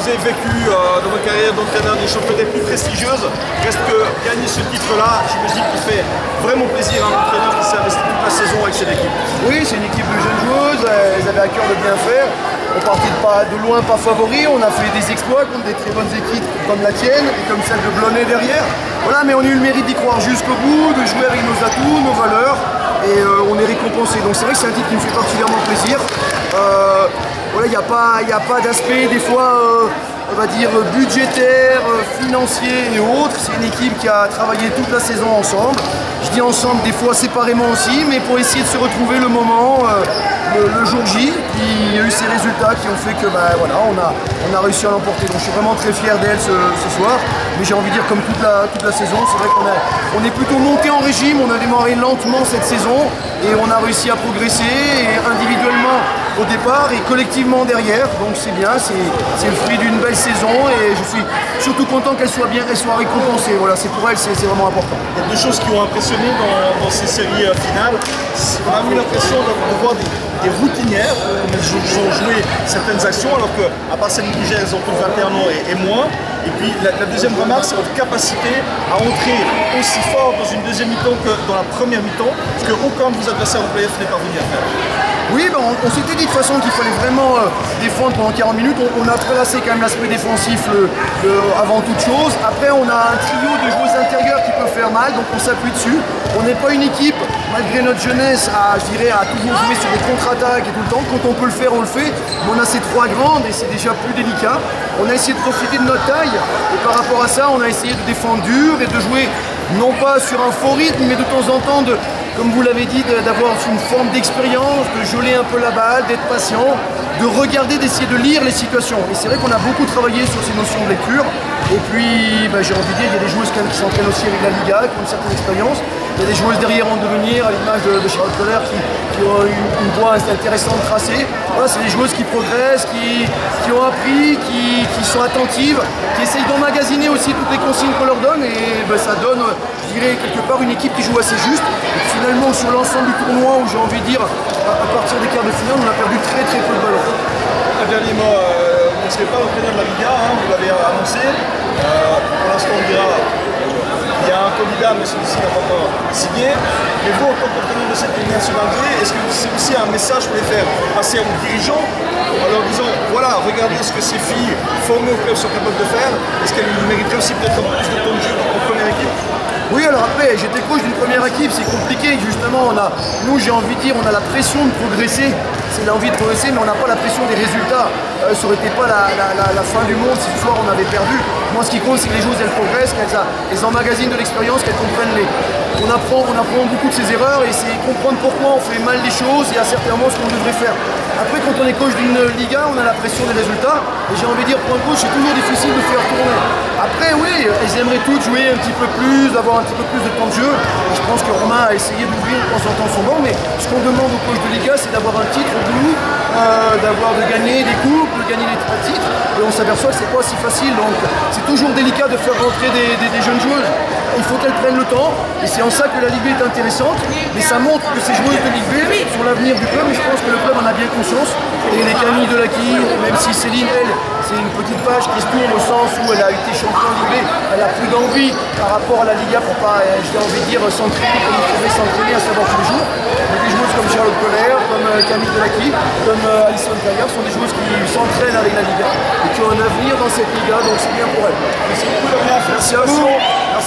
Vous avez vécu dans votre carrière d'entraîneur des choses peut-être plus prestigieuses. Reste que gagner ce titre-là, j'imagine qu'il fait vraiment plaisir à un entraîneur qui s'est investi toute la saison avec cette équipe. Oui, c'est une équipe de jeunes joueuses, elles avaient à cœur de bien faire. On partait de loin pas favoris, on a fait des exploits contre des très bonnes équipes comme la tienne et comme celle de Blonay derrière. Voilà, mais on a eu le mérite d'y croire jusqu'au bout, de jouer avec nos atouts, nos valeurs, et on est récompensé. Donc c'est vrai que c'est un titre qui me fait particulièrement plaisir. Voilà, il n'y a pas d'aspect des fois, on va dire, budgétaire, financier et autres. C'est une équipe qui a travaillé toute la saison ensemble. Je dis ensemble, des fois séparément aussi, mais pour essayer de se retrouver le moment, le jour J. Il y a eu ces résultats qui ont fait que voilà, on a réussi à l'emporter. Donc je suis vraiment très fier d'elle ce soir. Mais j'ai envie de dire comme toute la saison, c'est vrai qu'on est plutôt monté en régime, on a démarré lentement cette saison et on a réussi à progresser et individuellement au départ et collectivement derrière. Donc c'est bien, c'est le fruit d'une belle saison et je suis surtout content qu'elle soit bien, qu'elle soit récompensée. Voilà, c'est pour elle, c'est vraiment important. Il y a deux choses qui ont impressionné dans ces séries finales. On a eu l'impression de voir des routinières qui ont joué certaines actions alors qu'à part celles du elles ont tous 21 ans et moins. Et puis la deuxième remarque, c'est votre capacité à entrer aussi fort dans une deuxième mi-temps que dans la première mi-temps, ce qu'aucun de vos adversaires en playoff n'est parvenu à faire. Oui, on s'était dit de toute façon qu'il fallait vraiment défendre pendant 40 minutes. On a tracé quand même l'aspect défensif avant toute chose. Après, on a un trio de joueuses intérieures qui peuvent faire mal, donc on s'appuie dessus. On n'est pas une équipe, malgré notre jeunesse, à toujours jouer sur des contre-attaques et tout le temps. Quand on peut le faire, on le fait. Mais on a ces trois grandes et c'est déjà plus délicat. On a essayé de profiter de notre taille et par rapport à ça, on a essayé de défendre dur et de jouer non pas sur un faux rythme, mais de temps en temps, comme vous l'avez dit, d'avoir une forme d'expérience, de geler un peu la balle, d'être patient, de regarder, d'essayer de lire les situations. Et c'est vrai qu'on a beaucoup travaillé sur ces notions de lecture. Et puis, j'ai envie de dire, il y a des joueuses quand même qui s'entraînent aussi avec la Liga, qui ont une certaine expérience. Il y a des joueuses derrière en devenir, à l'image de Charlotte Koller, qui ont une voie intéressante tracée. Voilà, c'est des joueuses qui progressent, qui ont appris, qui sont attentives, qui essayent d'emmagasiner aussi toutes les consignes qu'on leur donne. Et ça donne, je dirais, quelque part une équipe qui joue assez juste. Et finalement, sur l'ensemble du tournoi, où j'ai envie de dire, à partir des quarts de finale, on a perdu très très peu de ballons. Un dernier mot, vous ne serez pas l'entraîneur de la Liga, vous l'avez annoncé. Pour l'instant, on dira il y a un candidat, mais celui-ci n'a pas encore signé. Mais vous, en tant qu'entraîneur de cette Ligue nationale B, est-ce que c'est aussi un message pour les faire passer aux dirigeants en leur disant voilà, regardez ce que ces filles formées au club sont capables de faire? Est-ce qu'elles mériteraient aussi peut-être un peu plus de temps de jeu en première équipe? Oui, alors après, j'étais coach d'une première équipe, c'est compliqué. Justement, nous, j'ai envie de dire, on a la pression de progresser. C'est l'envie de progresser, mais on n'a pas la pression des résultats. Ça aurait été pas la fin du monde si ce soir on avait perdu. Moi, ce qui compte, c'est que les joueuses, elles progressent, qu'elles emmagasinent de l'expérience, qu'elles comprennent on apprend beaucoup de ses erreurs et c'est comprendre pourquoi on fait mal les choses et à certains moments ce qu'on devrait faire. Après, quand on est coach d'une Liga, on a la pression des résultats et j'ai envie de dire, pour un coach, c'est toujours difficile de faire tourner. Après, oui, elles aimeraient toutes jouer un petit peu plus, avoir un petit peu plus de temps de jeu. Et je pense que Romain a essayé d'ouvrir de temps en temps son banc, mais ce qu'on demande au coach de Liga, c'est d'avoir un titre au bout, de gagner des coupes, de gagner des titres. Et on s'aperçoit que c'est pas si facile, donc c'est toujours délicat de faire rentrer des jeunes joueuses. Il faut qu'elles prennent le temps, et c'est en ça que la Ligue B est intéressante, mais ça montre que ces joueuses de Ligue B sont l'avenir du club, et je pense que le club en a bien conscience. Et les Camille Delacqui, même si Céline, elle, c'est une petite page qui se tourne au sens où elle a été championne Ligue B, elle a plus d'envie par rapport à la Liga pour pas, j'ai envie de dire, s'entraîner comme il faudrait s'entraîner à savoir tous les jours. Mais des joueuses comme Charlotte Koller, comme Camille Delacqui, comme Alison Carrière sont des joueuses qui s'entraînent avec la Liga et qui ont un avenir dans cette Liga, donc c'est bien pour elles. Merci beaucoup, Damien. Merci à vous.